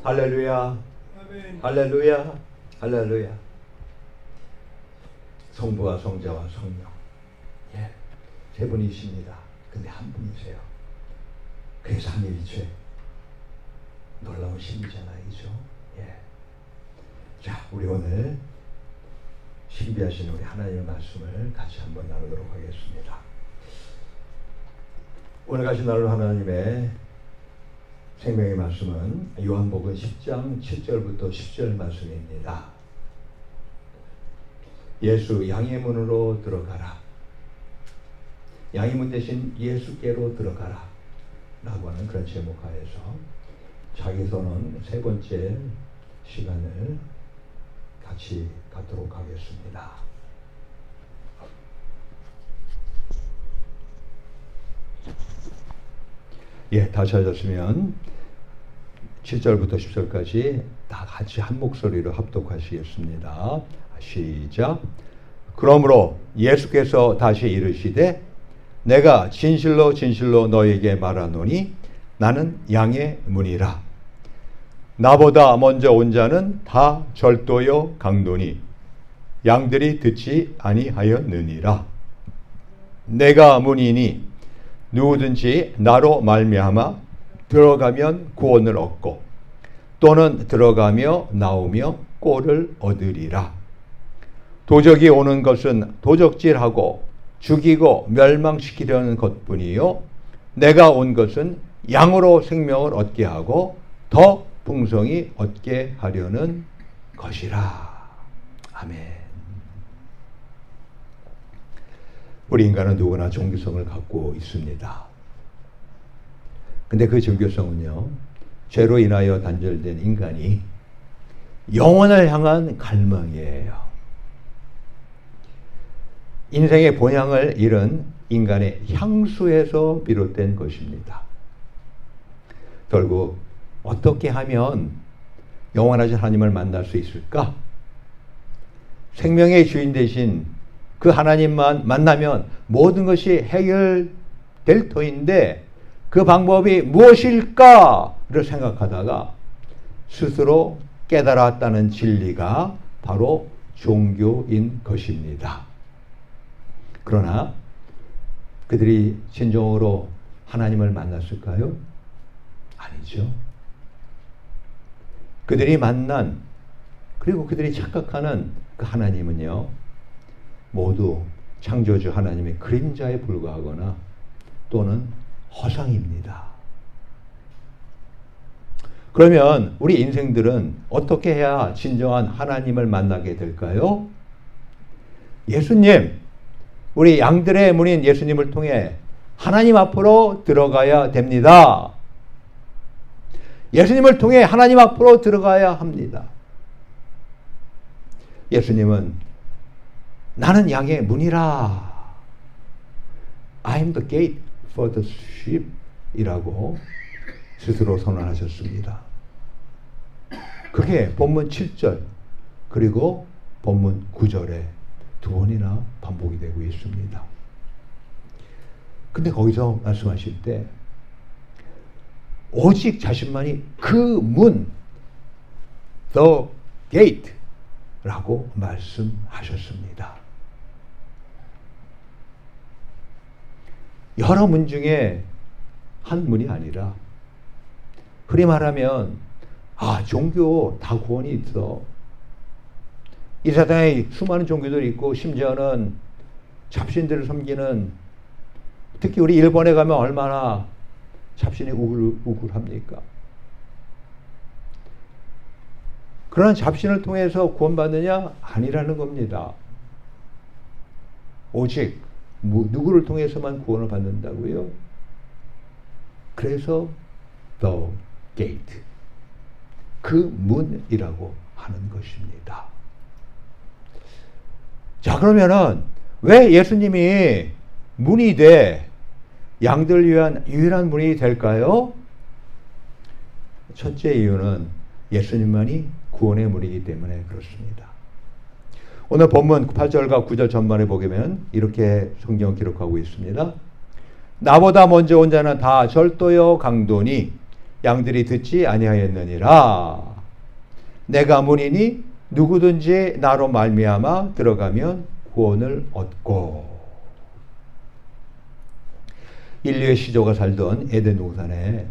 할렐루야. 아멘. 할렐루야. 할렐루야. 성부와 성자와 성령. 예. 세 분이십니다. 근데 한 분이세요. 그래서 삼위일체. 놀라운 신이잖아요. 그죠? 예. 자, 우리 오늘 신비하신 우리 하나님의 말씀을 같이 한번 나누도록 하겠습니다. 오늘 같이 나눌 하나님의 생명의 말씀은 요한복음 10장 7절부터 10절 말씀입니다. 예수 양의 문으로 들어가라. 양의 문 대신 예수께로 들어가라 라고 하는 그런 제목하에서 자기서는 세 번째 시간을 같이 갖도록 하겠습니다. 예, 다 찾았으면 7절부터 10절까지 다 같이 한 목소리로 합독하시겠습니다. 시작. 그러므로 예수께서 다시 이르시되 내가 진실로 진실로 너에게 말하노니 나는 양의 문이라. 나보다 먼저 온 자는 다 절도요 강도니 양들이 듣지 아니하였느니라. 내가 문이니 누구든지 나로 말미암아 들어가면 구원을 얻고 또는 들어가며 나오며 꼴을 얻으리라. 도적이 오는 것은 도적질하고 죽이고 멸망시키려는 것뿐이요 내가 온 것은 양으로 생명을 얻게 하고 더 풍성히 얻게 하려는 것이라. 아멘. 우리 인간은 누구나 종교성을 갖고 있습니다. 근데 그 종교성은요, 죄로 인하여 단절된 인간이 영원을 향한 갈망이에요. 인생의 본향을 잃은 인간의 향수에서 비롯된 것입니다. 결국 어떻게 하면 영원하신 하나님을 만날 수 있을까? 생명의 주인 되신 그 하나님만 만나면 모든 것이 해결될 터인데 그 방법이 무엇일까를 생각하다가 스스로 깨달았다는 진리가 바로 종교인 것입니다. 그러나 그들이 진정으로 하나님을 만났을까요? 아니죠. 그들이 만난 그리고 그들이 착각하는 그 하나님은요 모두 창조주 하나님의 그림자에 불과하거나 또는 허상입니다. 그러면 우리 인생들은 어떻게 해야 진정한 하나님을 만나게 될까요? 예수님, 우리 양들의 문인 예수님을 통해 하나님 앞으로 들어가야 됩니다. 예수님을 통해 하나님 앞으로 들어가야 합니다. 예수님은 나는 양의 문이라. I'm the gate for the sheep 이라고 스스로 선언하셨습니다. 그게 본문 7절 그리고 본문 9절에 두 번이나 반복이 되고 있습니다. 근데 거기서 말씀하실 때 오직 자신만이 그 문, the gate 라고 말씀하셨습니다. 여러 문 중에 한 문이 아니라 흔히 말하면 종교 다 구원이 있어. 이 세상에 수많은 종교들이 있고 심지어는 잡신들을 섬기는 특히 우리 일본에 가면 얼마나 잡신이 우글우글합니까? 그런 잡신을 통해서 구원받느냐? 아니라는 겁니다. 오직 누구를 통해서만 구원을 받는다고요? 그래서 the gate, 그 문이라고 하는 것입니다. 자, 그러면은 왜 예수님이 문이 돼 양들 위한 유일한 문이 될까요? 첫째 이유는 예수님만이 구원의 문이기 때문에 그렇습니다. 오늘 본문 8절과 9절 전반에 보면 이렇게 성경을 기록하고 있습니다. 나보다 먼저 온 자는 다 절도요 강도니 양들이 듣지 아니하였느니라. 내가 문이니 누구든지 나로 말미암아 들어가면 구원을 얻고. 인류의 시조가 살던 에덴 동산에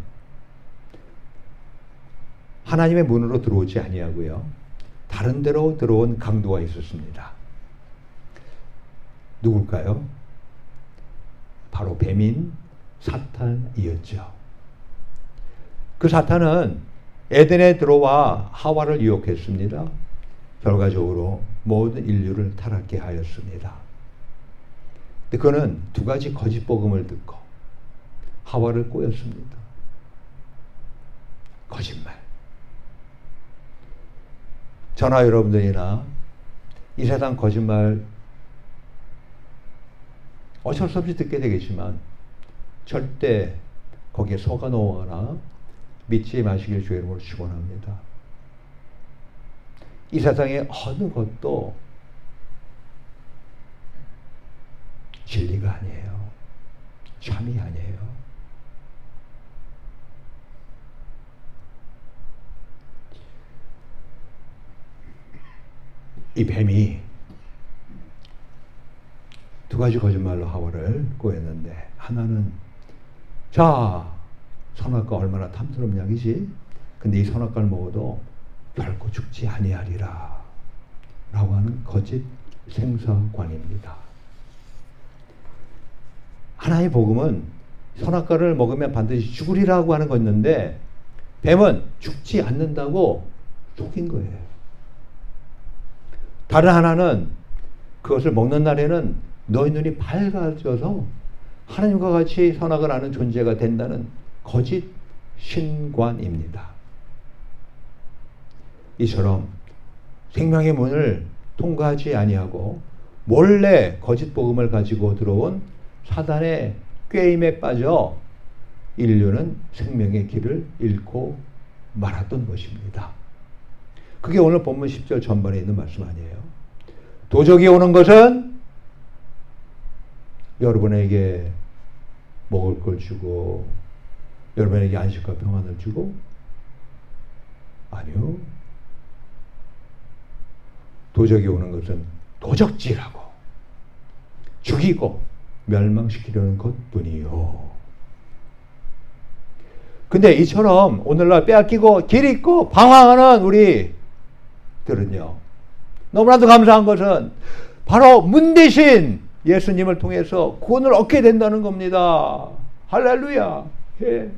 하나님의 문으로 들어오지 아니하고요, 다른 데로 들어온 강도가 있었습니다. 누굴까요? 바로 뱀인 사탄이었죠. 그 사탄은 에덴에 들어와 하와를 유혹했습니다. 결과적으로 모든 인류를 타락케 하였습니다. 근데 그는 두 가지 거짓 복음을 듣고 하와를 꼬였습니다. 거짓말. 저나 여러분들이나 이 세상 거짓말 어쩔 수 없이 듣게 되겠지만 절대 거기에 속아 넘어가나 믿지 마시길 주의 이름으로 축원합니다. 이 세상의 어느 것도 진리가 아니에요. 참이 아니에요. 이 뱀이 두 가지 거짓말로 하와를 꼬였는데, 하나는 자, 선악과 얼마나 탐스러운 약이지? 근데 이 선악과를 먹어도 결코 죽지 아니하리라 라고 하는 거짓 생사관입니다. 하나의 복음은 선악과를 먹으면 반드시 죽으리라고 하는 거였는데, 뱀은 죽지 않는다고 속인 거예요. 다른 하나는 그것을 먹는 날에는 너희 눈이 밝아져서 하나님과 같이 선악을 아는 존재가 된다는 거짓 신관입니다. 이처럼 생명의 문을 통과하지 아니하고 몰래 거짓 복음을 가지고 들어온 사단의 꾀임에 빠져 인류는 생명의 길을 잃고 말았던 것입니다. 그게 오늘 본문 10절 전반에 있는 말씀 아니에요. 도적이 오는 것은 여러분에게 먹을 걸 주고 여러분에게 안식과 평안을 주고, 아니요, 도적이 오는 것은 도적질하고 죽이고 멸망시키려는 것뿐이요. 근데 이처럼 오늘날 빼앗기고 길 잃고 방황하는 우리들은요, 너무나도 감사한 것은 바로 문 대신 예수님을 통해서 구원을 얻게 된다는 겁니다. 할렐루야. 예.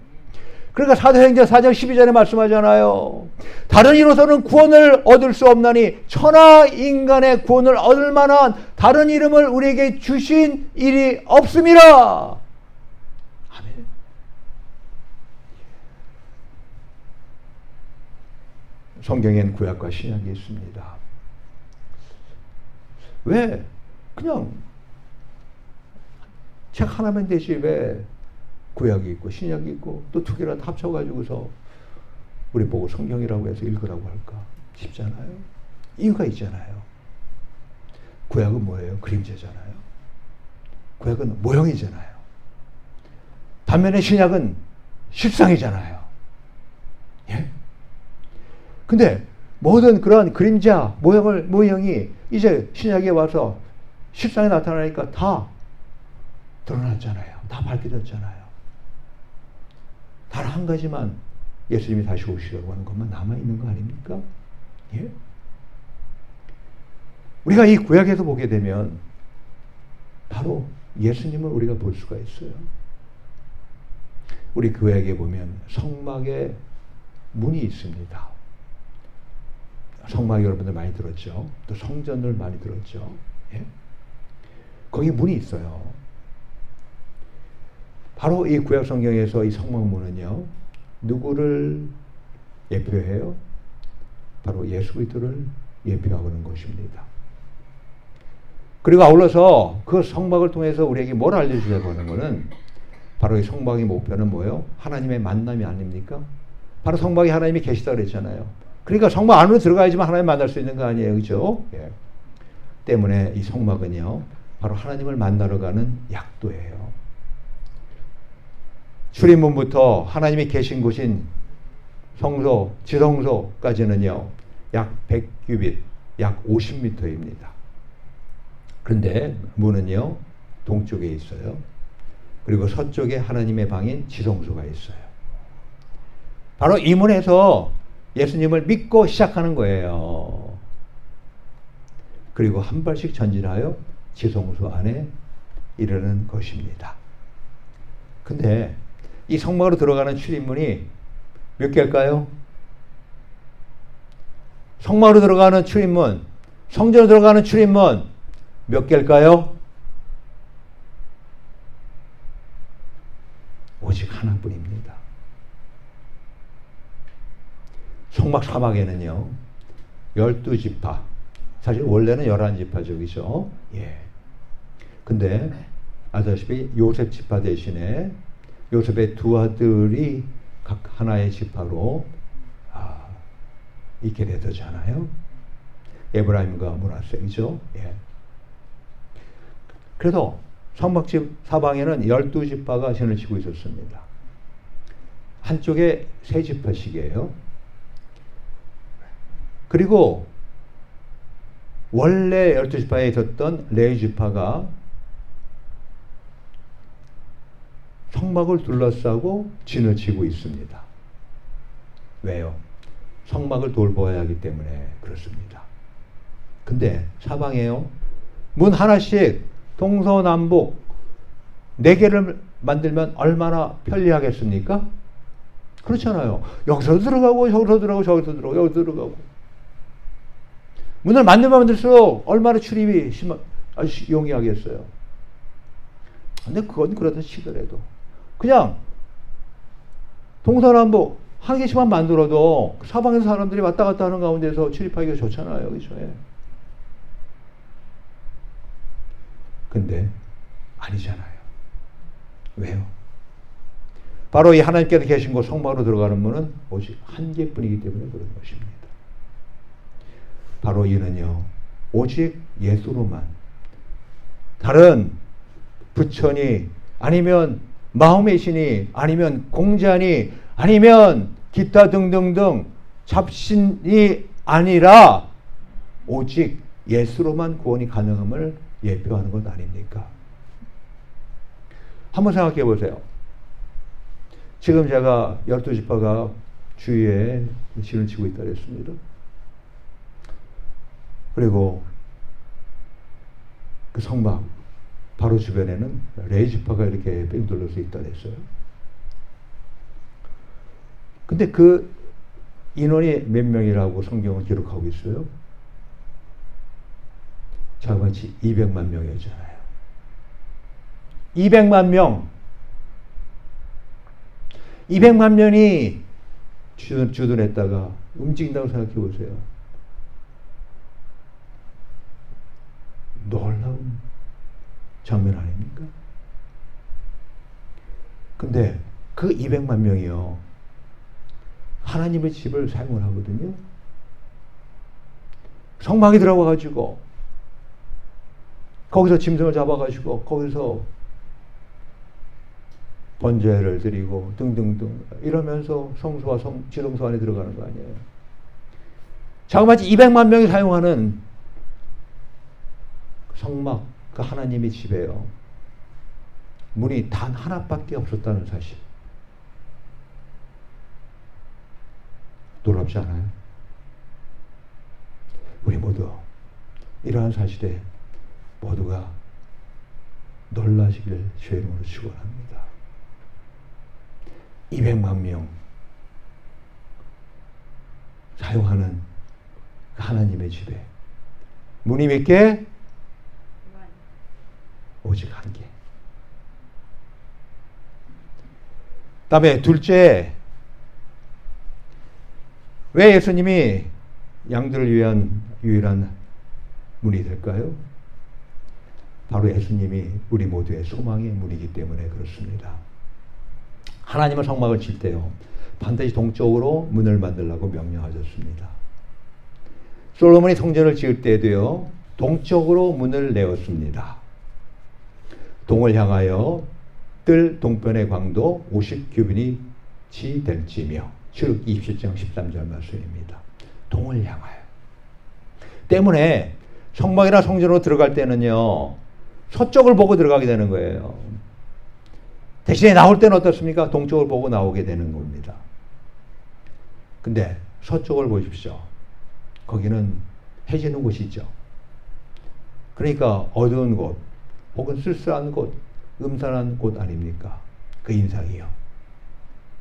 그러니까 사도행전 4장 12절에 말씀하잖아요. 다른 이로서는 구원을 얻을 수 없나니 천하 인간의 구원을 얻을 만한 다른 이름을 우리에게 주신 일이 없음이라. 아멘. 성경엔 구약과 신약이 있습니다. 왜 그냥 책 하나면 되지 왜 구약이 있고 신약이 있고 또 두 개를 합쳐가지고서 우리 보고 성경이라고 해서 읽으라고 할까 싶잖아요. 이유가 있잖아요. 구약은 뭐예요? 그림자잖아요. 구약은 모형이잖아요. 반면에 신약은 실상이잖아요. 예? 근데 모든 그런 그림자 모형이 이제 신약에 와서 실상에 나타나니까 다 드러났잖아요. 다 밝혀졌잖아요. 단 한 가지만 예수님이 다시 오시려고 하는 것만 남아있는 거 아닙니까? 예? 우리가 이 구약에서 보게 되면 바로 예수님을 우리가 볼 수가 있어요. 우리 구약에 보면 성막에 문이 있습니다. 성막 여러분들 많이 들었죠? 또 성전을 많이 들었죠? 예? 거기 문이 있어요. 바로 이 구약 성경에서 이 성막문은요, 누구를 예표해요? 바로 예수 그리스도를 예표하고 있는 것입니다. 그리고 아울러서 그 성막을 통해서 우리에게 뭘 알려주려고 하는 것은 바로 이 성막의 목표는 뭐예요? 하나님의 만남이 아닙니까? 바로 성막에 하나님이 계시다고 그랬잖아요. 그러니까 성막 안으로 들어가야지만 하나님 만날 수 있는 거 아니에요, 그렇죠? 예. 때문에 이 성막은요, 바로 하나님을 만나러 가는 약도예요. 출입문부터 하나님이 계신 곳인 성소, 지성소까지는요, 약 100규빗, 약 50m입니다. 그런데 문은요, 동쪽에 있어요. 그리고 서쪽에 하나님의 방인 지성소가 있어요. 바로 이 문에서 예수님을 믿고 시작하는 거예요. 그리고 한 발씩 전진하여 지성소 안에 이르는 것입니다. 근데 이 성막으로 들어가는 출입문이 몇 개일까요? 성막으로 들어가는 출입문, 성전으로 들어가는 출입문 몇 개일까요? 오직 하나뿐입니다. 성막 사막에는요, 12지파, 사실 원래는 11지파죠, 그죠? 예. 근데 아시다시피 요셉 지파 대신에 요셉의 두 아들이 각 하나의 지파로 있게 되잖아요. 에브라임과 므낫세, 그죠? 예. 그래서 성막집 사방에는 12지파가 신을 지고 있었습니다. 한쪽에 3지파씩이에요. 그리고 원래 12지파에 있었던 레위지파가 성막을 둘러싸고 진을 치고 있습니다. 왜요? 성막을 돌보아야 하기 때문에 그렇습니다. 근데 사방에요, 문 하나씩 동서남북 4개를 만들면 얼마나 편리하겠습니까? 그렇잖아요. 여기서 들어가고 저기서 들어가고 저기서 들어가고 여기서 들어가고. 문을 만들면 만들수록 얼마나 출입이 용이하겠어요. 근데 그건 그렇다 치더라도 그냥 동서남북 한 개씩만 만들어도 사방에서 사람들이 왔다 갔다 하는 가운데서 출입하기가 좋잖아요. 그렇죠? 근데 아니잖아요. 왜요? 바로 이 하나님께서 계신 곳 성막으로 들어가는 문은 오직 한 개뿐이기 때문에 그런 것입니다. 바로 이는요, 오직 예수로만, 다른 부처니 아니면 마음의 신이 아니면 공자니 아니면 기타 등등등 잡신이 아니라 오직 예수로만 구원이 가능함을 예표하는 것 아닙니까? 한번 생각해 보세요. 지금 제가 12지파가 주위에 진을 치고 있다 그랬습니다. 그리고 그 성막 바로 주변에는 레위지파가 이렇게 뺑 둘러서 있다 그랬어요. 근데 그 인원이 몇 명이라고 성경은 기록하고 있어요? 자그마치 200만 명이었잖아요. 200만 명. 200만 명이 주둔했다가 움직인다고 생각해 보세요. 놀라운 장면 아닙니까? 근데 그 200만 명이요, 하나님의 집을 사용을 하거든요. 성막에 들어가가지고 거기서 짐승을 잡아가지고 거기서 번제를 드리고 등등등 이러면서 성소와 지성소 안에 들어가는 거 아니에요. 자그마치 200만 명이 사용하는 성막, 그 하나님의 집에요, 문이 단 하나밖에 없었다는 사실. 놀랍지 않아요? 우리 모두 이러한 사실에 모두가 놀라시길 주의 이름으로 축원합니다. 200만 명 사용하는 하나님의 집에 문이 몇 개? 오직 한 개. 다음에 둘째, 왜 예수님이 양들을 위한 유일한 문이 될까요? 바로 예수님이 우리 모두의 소망의 문이기 때문에 그렇습니다. 하나님은 성막을 칠 때요, 반드시 동쪽으로 문을 만들라고 명령하셨습니다. 솔로몬이 성전을 지을 때도요, 동쪽으로 문을 내었습니다. 동을 향하여 뜰 동편의 광도 50규빗이 될지며 출애굽기 27장 13절 말씀입니다. 동을 향하여. 때문에 성막이나 성전으로 들어갈 때는요, 서쪽을 보고 들어가게 되는 거예요. 대신에 나올 때는 어떻습니까? 동쪽을 보고 나오게 되는 겁니다. 근데 서쪽을 보십시오. 거기는 해지는 곳이죠. 그러니까 어두운 곳, 혹은 쓸쓸한 곳, 음산한 곳 아닙니까? 그 인상이요.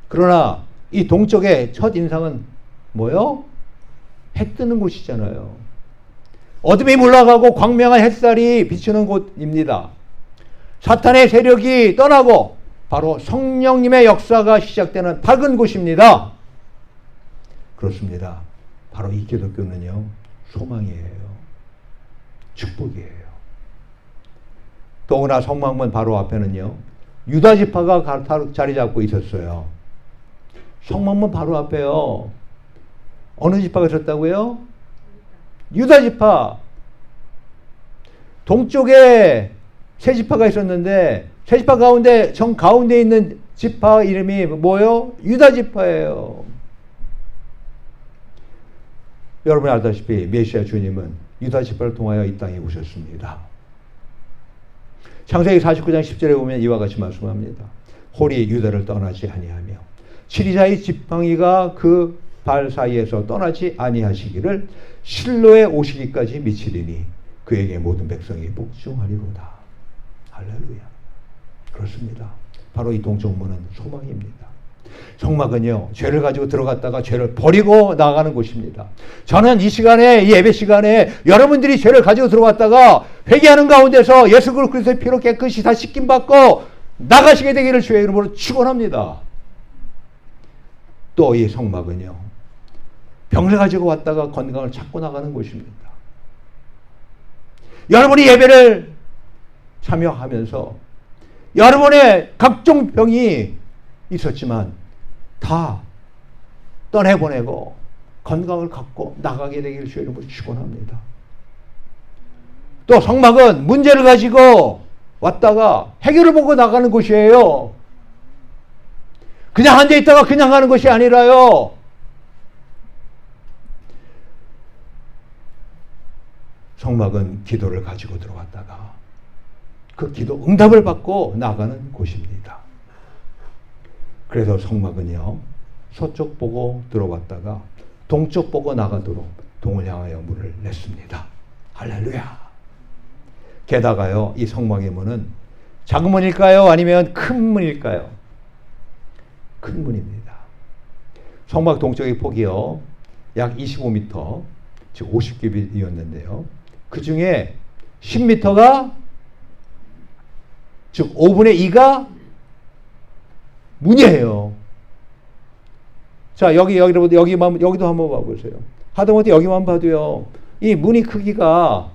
그러나 이 동쪽의 첫 인상은 뭐요? 해 뜨는 곳이잖아요. 어둠이 물러가고 광명한 햇살이 비추는 곳입니다. 사탄의 세력이 떠나고 바로 성령님의 역사가 시작되는 밝은 곳입니다. 그렇습니다. 바로 이 기독교는요, 소망이에요. 축복이에요. 더구나 성막문 바로 앞에는요, 유다 지파가 자리 잡고 있었어요. 성막문 바로 앞에요. 어느 지파가 있었다고요? 유다 지파. 동쪽에 세 지파가 있었는데 세 지파 가운데 정 가운데 있는 지파 이름이 뭐예요? 유다 지파예요. 여러분이 알다시피 메시아 주님은 유다 지파를 통하여 이 땅에 오셨습니다. 창세기 49장 10절에 보면 이와 같이 말씀합니다. 홀이 유다를 떠나지 아니하며 치리자의 지팡이가 그 발 사이에서 떠나지 아니하시기를 실로에 오시기까지 미치리니 그에게 모든 백성이 복종하리로다. 할렐루야. 그렇습니다. 바로 이 동쪽문은 소망입니다. 성막은요, 죄를 가지고 들어갔다가 죄를 버리고 나가는 곳입니다. 저는 이 시간에, 이 예배 시간에 여러분들이 죄를 가지고 들어갔다가 회개하는 가운데서 예수 그리스도의 피로 깨끗이 다 씻김받고 나가시게 되기를 주의 이름으로 축원합니다. 또 이 성막은요, 병을 가지고 왔다가 건강을 찾고 나가는 곳입니다. 여러분이 예배를 참여하면서 여러분의 각종 병이 있었지만 다 떠내보내고 건강을 갖고 나가게 되기를 주의 이름으로 축원합니다. 또 성막은 문제를 가지고 왔다가 해결을 보고 나가는 곳이에요. 그냥 앉아 있다가 그냥 가는 것이 아니라요, 성막은 기도를 가지고 들어왔다가 그 기도 응답을 받고 나가는 곳입니다. 그래서 성막은요, 서쪽 보고 들어왔다가 동쪽 보고 나가도록 동을 향하여 문을 냈습니다. 할렐루야. 게다가요, 이 성막의 문은 작은 문일까요? 아니면 큰 문일까요? 큰 문입니다. 성막 동쪽의 폭이요, 약 25m, 즉 50규빗이었는데요. 그 중에 10m가, 즉 5분의 2가 문이에요. 자, 여기도 한번 봐보세요. 하다못해 여기만 봐도요, 이 문의 크기가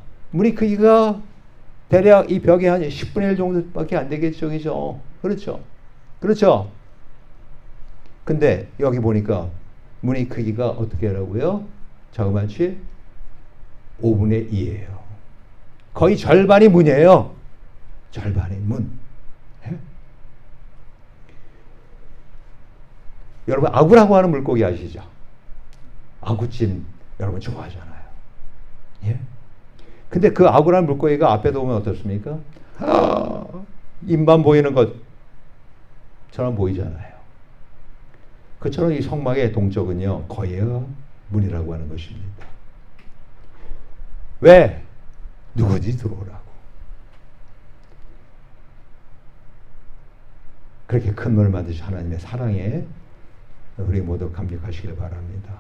대략 이 벽의 한 10분의 1 정도밖에 안 되겠죠. 그죠? 그렇죠? 그렇죠? 근데 여기 보니까 문의 크기가 어떻게 하라고요? 자그마치 5분의 2예요. 거의 절반이 문이에요. 절반이 문. 예? 여러분, 아구라고 하는 물고기 아시죠? 아구찜 여러분 좋아하잖아요. 예? 근데 그 아구라는 물고기가 앞에도 보면 어떻습니까? 입만 보이는 것처럼 보이잖아요. 그처럼 이 성막의 동쪽은요, 거의 문이라고 하는 것입니다. 왜? 누구든지 들어오라고. 그렇게 큰 문을 만드신 하나님의 사랑에 우리 모두 감격하시길 바랍니다.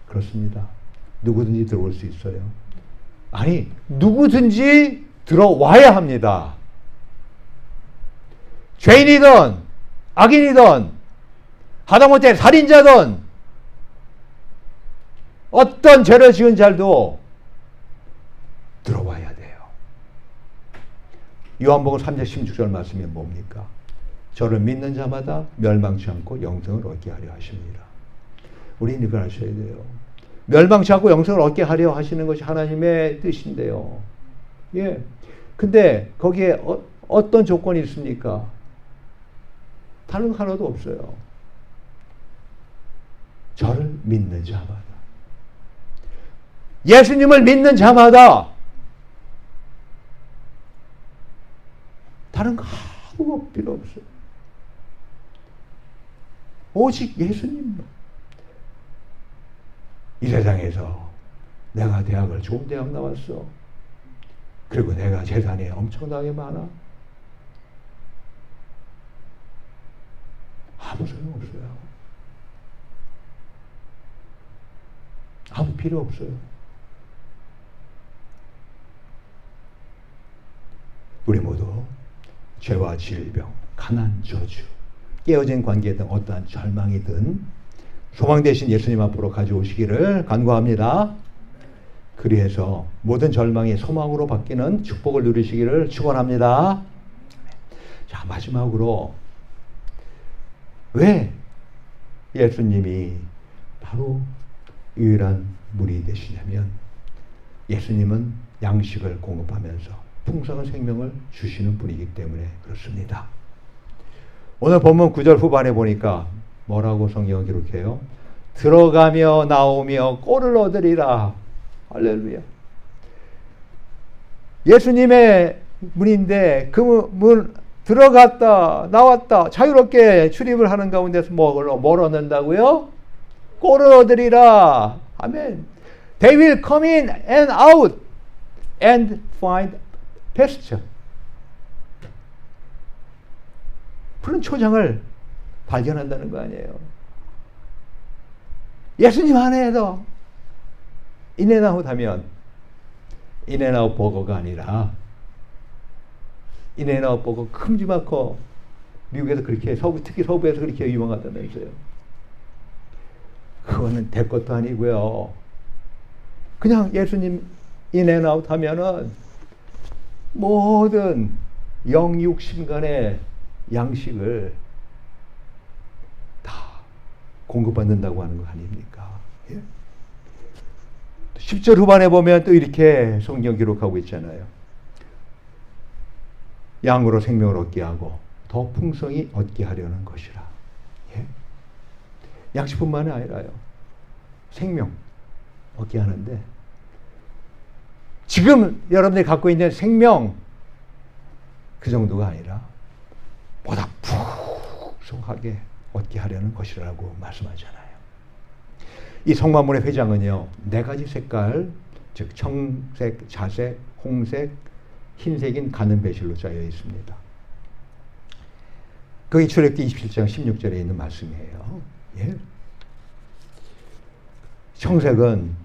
그렇습니다. 누구든지 들어올 수 있어요. 아니, 누구든지 들어와야 합니다. 죄인이든 악인이든 하다못해 살인자든 어떤 죄를 지은 자도 들어와야 돼요. 요한복음 3장 16절 말씀이 뭡니까? 저를 믿는 자마다 멸망치 않고 영생을 얻게 하려 하십니다. 우리는 이걸 아셔야 돼요. 멸망치 않고 영생을 얻게 하려 하시는 것이 하나님의 뜻인데요. 예. 근데 거기에 어떤 조건이 있습니까? 다른 거 하나도 없어요. 저를 믿는 자마다. 예수님을 믿는 자마다 다른 거 아무것도 필요 없어요. 오직 예수님만. 이 세상에서 내가 대학을 좋은 대학 나왔어. 그리고 내가 재산이 엄청나게 많아. 아무 소용없어요. 아무 필요 없어요. 우리 모두 죄와 질병, 가난, 저주, 깨어진 관계 등 어떠한 절망이든 소망 대신 예수님 앞으로 가져오시기를 간구합니다. 그리해서 모든 절망이 소망으로 바뀌는 축복을 누리시기를 축원합니다. 자, 마지막으로 왜 예수님이 바로 유일한 물이 되시냐면 예수님은 양식을 공급하면서 풍성한 생명을 주시는 분이기 때문에 그렇습니다. 오늘 본문 9절 후반에 보니까 뭐라고 성경은 기록해요? 들어가며 나오며 꼴을 얻으리라. 할렐루야. 예수님의 문인데 그 문 들어갔다 나왔다 자유롭게 출입을 하는 가운데서 뭘 얻는다고요? 꼴을 얻으리라. 아멘. They will come in and out and find pasture. 푸른 초장을 발견한다는 거 아니에요. 예수님 안에도 인앤아웃 하면 인앤아웃 버거가 아니라 인앤아웃 버거 큼지막하고 미국에서 그렇게 특히 서부에서 그렇게 유명하다면서요. 그거는 될 것도 아니고요. 그냥 예수님 인앤아웃 하면은 모든 영육신간의 양식을 다 공급받는다고 하는 거 아닙니까? 예? 10절 후반에 보면 또 이렇게 성경 기록하고 있잖아요. 양으로 생명을 얻게 하고 더 풍성히 얻게 하려는 것이라. 예? 양식뿐만이 아니라요. 생명 얻게 하는데 지금 여러분들이 갖고 있는 생명 그 정도가 아니라 보다 풍성하게 얻게 하려는 것이라고 말씀하잖아요. 이 성만문의 회장은요, 4가지 색깔, 즉 청색, 자색, 홍색, 흰색인 가는 배실로 짜여 있습니다. 그게 출애굽기 27장 16절에 있는 말씀이에요. 예? 청색은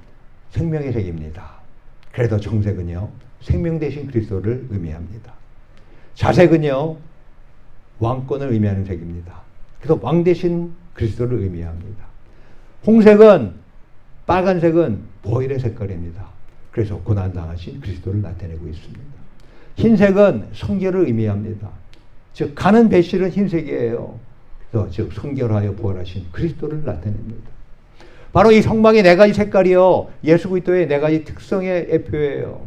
생명의 색입니다. 그래도 청색은요, 생명 대신 그리스도를 의미합니다. 자색은요, 왕권을 의미하는 색입니다. 그래서 왕 대신 그리스도를 의미합니다. 홍색은, 빨간색은 보혈의 색깔입니다. 그래서 고난당하신 그리스도를 나타내고 있습니다. 흰색은 성결을 의미합니다. 즉 가는 배실은 흰색이에요. 그래서 즉 성결하여 부활하신 그리스도를 나타냅니다. 바로 이 성막의 4가지 색깔이요, 예수 그리스도의 4가지 특성의 예표예요.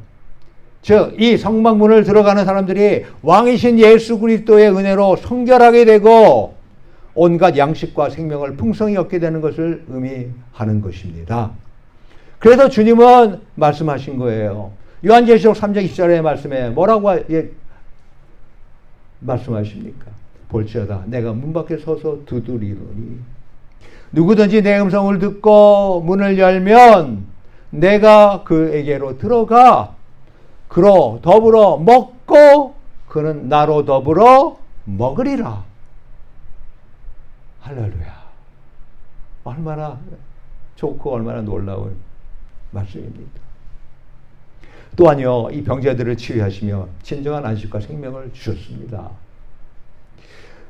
즉 이 성막문을 들어가는 사람들이 왕이신 예수 그리스도의 은혜로 성결하게 되고 온갖 양식과 생명을 풍성히 얻게 되는 것을 의미하는 것입니다. 그래서 주님은 말씀하신 거예요. 요한계시록 3장 20절의 말씀에 뭐라고 말씀하십니까? 볼지어다 내가 문 밖에 서서 두드리노니 누구든지 내 음성을 듣고 문을 열면 내가 그에게로 들어가 그로 더불어 먹고 그는 나로 더불어 먹으리라. 할렐루야. 얼마나 좋고 얼마나 놀라운 말씀입니까? 또한요, 이 병자들을 치유하시며 진정한 안식과 생명을 주셨습니다.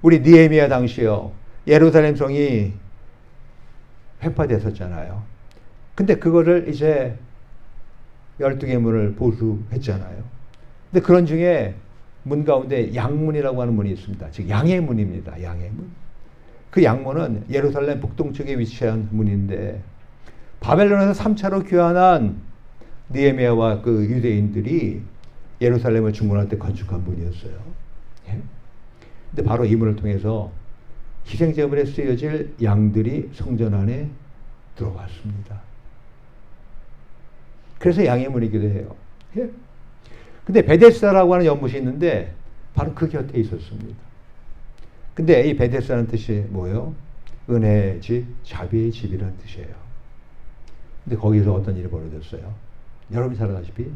우리 느헤미야 당시요, 예루살렘 성이 회파됐었잖아요. 근데 그거를 이제 12개 문을 보수했잖아요. 근데 그런 중에 문 가운데 양문이라고 하는 문이 있습니다. 즉 양의 문입니다. 양의 문. 그 양문은 예루살렘 북동쪽에 위치한 문인데 바벨론에서 3차로 귀환한 느헤미야와 그 유대인들이 예루살렘을 중건할 때 건축한 문이었어요. 예? 근데 바로 이 문을 통해서 희생제물에 쓰여질 양들이 성전 안에 들어왔습니다. 그래서 양의 문이기도 해요. 예? 근데 베데스다라고 하는 연못이 있는데 바로 그 곁에 있었습니다. 근데 이 베데스다는 뜻이 뭐예요? 은혜의 집, 자비의 집이라는 뜻이에요. 근데 거기서 어떤 일이 벌어졌어요? 여러분이 잘 아다시피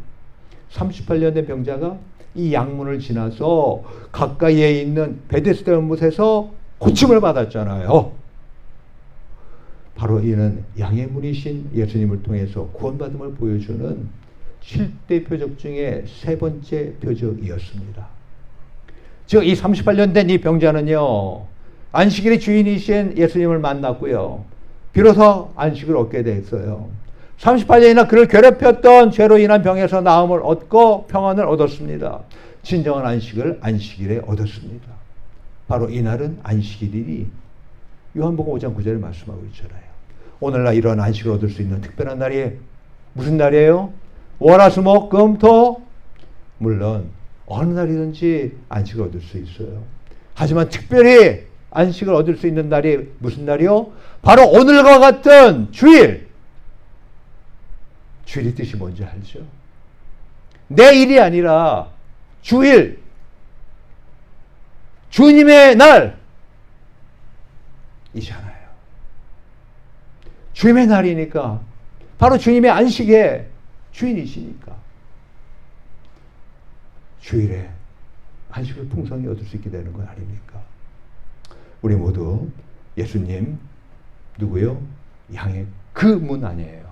38년 된 병자가 이 양문을 지나서 가까이에 있는 베데스다 연못에서 고침을 받았잖아요. 바로 이는 양의 문이신 예수님을 통해서 구원받음을 보여주는 7대 표적 중에 세 번째 표적이었습니다. 즉 이 38년 된 이 병자는요, 안식일의 주인이신 예수님을 만났고요, 비로소 안식을 얻게 됐어요. 38년이나 그를 괴롭혔던 죄로 인한 병에서 나음을 얻고 평안을 얻었습니다. 진정한 안식을 안식일에 얻었습니다. 바로 이날은 안식일이니 요한복음 5장 9절에 말씀하고 있잖아요. 오늘날 이런 안식을 얻을 수 있는 특별한 날이 무슨 날이에요? 월화수목 금토, 물론 어느 날이든지 안식을 얻을 수 있어요. 하지만 특별히 안식을 얻을 수 있는 날이 무슨 날이요? 바로 오늘과 같은 주일. 주일의 뜻이 뭔지 알죠? 내 일이 아니라 주일, 주님의 날이잖아요. 주님의 날이니까 바로 주님의 안식의 주인이시니까 주일에 안식을 풍성히 얻을 수 있게 되는 건 아닙니까? 우리 모두 예수님 누구요? 양의 그 문 안이에요.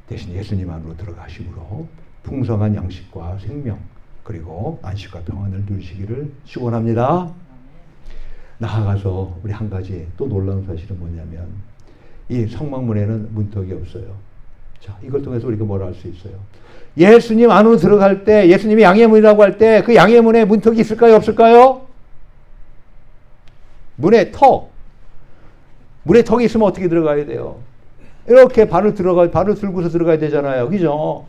대신 예수님 안으로 들어가심으로 풍성한 양식과 생명 그리고 안식과 평안을 누리시기를 축원합니다. 나아가서 우리 한 가지 또 놀라운 사실은 뭐냐면 이 성막문에는 문턱이 없어요. 자, 이걸 통해서 우리가 뭘 알 수 있어요? 예수님 안으로 들어갈 때 예수님이 양의 문이라고 할 때 그 양의 문에 문턱이 있을까요? 없을까요? 문에 턱이 있으면 어떻게 들어가야 돼요? 이렇게 발을 들고서 들어가야 되잖아요. 그죠?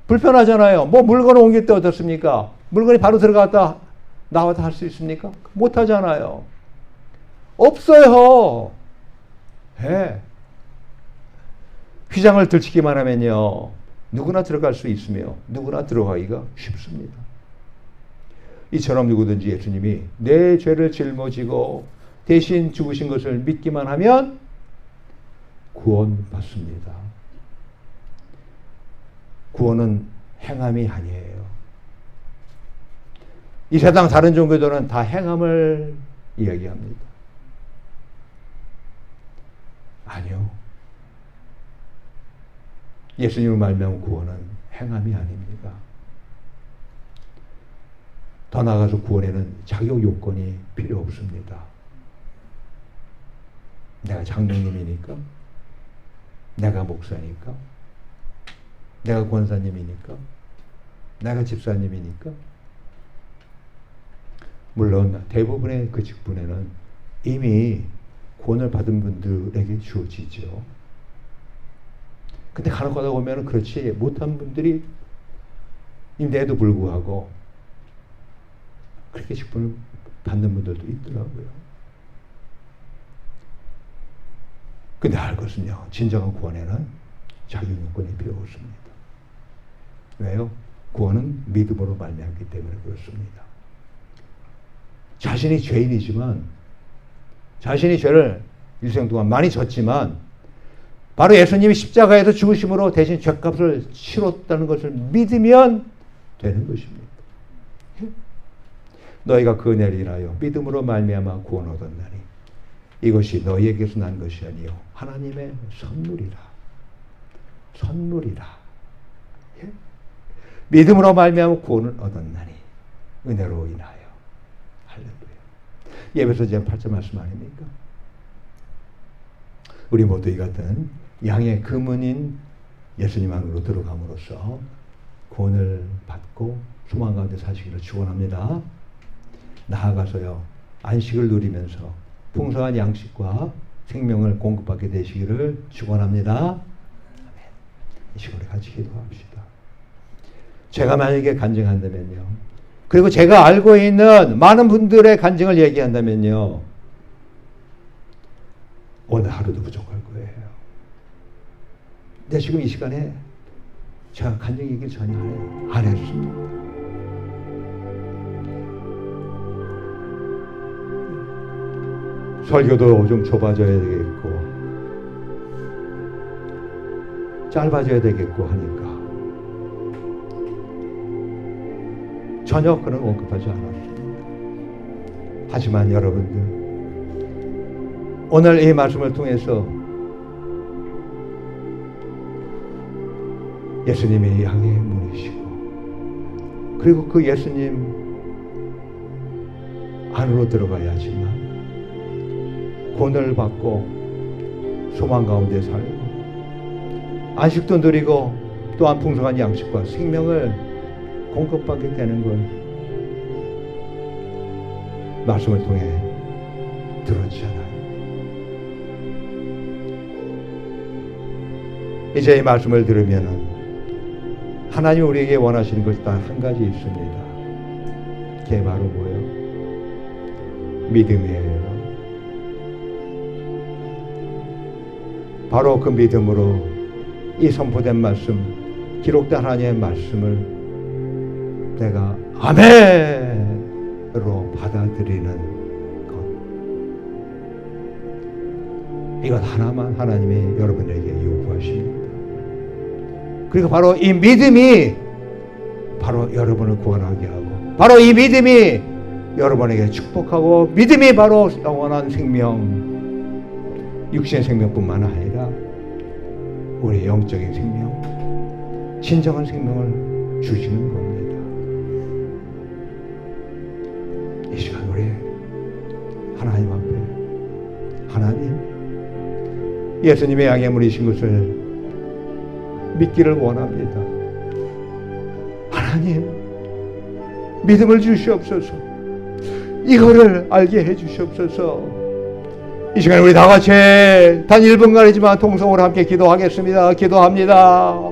불편하잖아요. 뭐 물건을 옮길 때 어떻습니까? 물건이 바로 들어갔다 나왔다 할 수 있습니까? 못 하잖아요. 없어요. 예. 휘장을 들치기만 하면요, 누구나 들어갈 수 있으며 누구나 들어가기가 쉽습니다. 이처럼 누구든지 예수님이 내 죄를 짊어지고 대신 죽으신 것을 믿기만 하면 구원받습니다. 구원은 행함이 아니에요. 이 세상 다른 종교들은 다 행함을 이야기합니다. 아니요. 예수님을 말미암은 구원은 행함이 아닙니다. 더 나아가서 구원에는 자격 요건이 필요 없습니다. 내가 장로님이니까, 내가 목사니까, 내가 권사님이니까, 내가 집사님이니까. 물론 대부분의 그 직분에는 이미 구원을 받은 분들에게 주어지죠. 근데 간혹 가다 보면 그렇지 못한 분들이 인데도 불구하고 그렇게 직분을 받는 분들도 있더라고요. 근데 알 것은요, 진정한 구원에는 자격 요건이 필요 없습니다. 왜요? 구원은 믿음으로 말미암기 때문에 그렇습니다. 자신이 죄인이지만, 자신이 죄를 일생 동안 많이 졌지만 바로 예수님이 십자가에서 죽으심으로 대신 죄값을 치렀다는 것을 믿으면 되는 것입니다. 너희가 그 은혜를 인하여 믿음으로 말미암아 구원 얻었나니 이것이 너희에게서 난 것이 아니요 하나님의 선물이라. 선물이라. 예? 믿음으로 말미암아 구원을 얻었나니 은혜로 인하여. 할렐루야. 예배서 8절 말씀 아닙니까? 우리 모두 이 같은 양의 금은인 예수님 안으로 들어감으로써 구원을 받고 소망 가운데 사시기를 축원합니다. 나아가서요, 안식을 누리면서 풍성한 양식과 생명을 공급받게 되시기를 축원합니다. 아멘. 이 시간에 같이 기도합시다. 제가 만약에 간증한다면요, 그리고 제가 알고 있는 많은 분들의 간증을 얘기한다면요, 오늘 하루도 부족할 거예요. 근데 지금 이 시간에 제가 간증 얘기를 전혀 안 했습니다. 설교도 좀 좁아져야 되겠고 짧아져야 되겠고 하니까 전혀 그런 언급하지 않았습니다. 하지만 여러분들 오늘 이 말씀을 통해서 예수님이 향해 문이시고 그리고 그 예수님 안으로 들어가야지만 구원을 받고 소망 가운데 살고 안식도 누리고 또한 풍성한 양식과 생명을 공급받게 되는 걸 말씀을 통해 들었잖아요. 이제 이 말씀을 들으면은 하나님 우리에게 원하시는 것이 딱 한 가지 있습니다. 그게 바로 뭐예요? 믿음이에요. 바로 그 믿음으로 이 선포된 말씀, 기록된 하나님의 말씀을 내가 아멘으로 받아들이는 것. 이것 하나만 하나님이 여러분에게 요구하십니다. 그리고 바로 이 믿음이 바로 여러분을 구원하게 하고 바로 이 믿음이 여러분에게 축복하고 믿음이 바로 영원한 생명, 육신의 생명뿐만 아니라 우리의 영적인 생명, 진정한 생명을 주시는 겁니다. 이 시간 우리 하나님 앞에 하나님 예수님의 양해물이신 것을 믿기를 원합니다. 하나님 믿음을 주시옵소서. 이거를 알게 해 주시옵소서. 이 시간에 우리 다 같이 단 1분간이지만 통성으로 함께 기도하겠습니다. 기도합니다.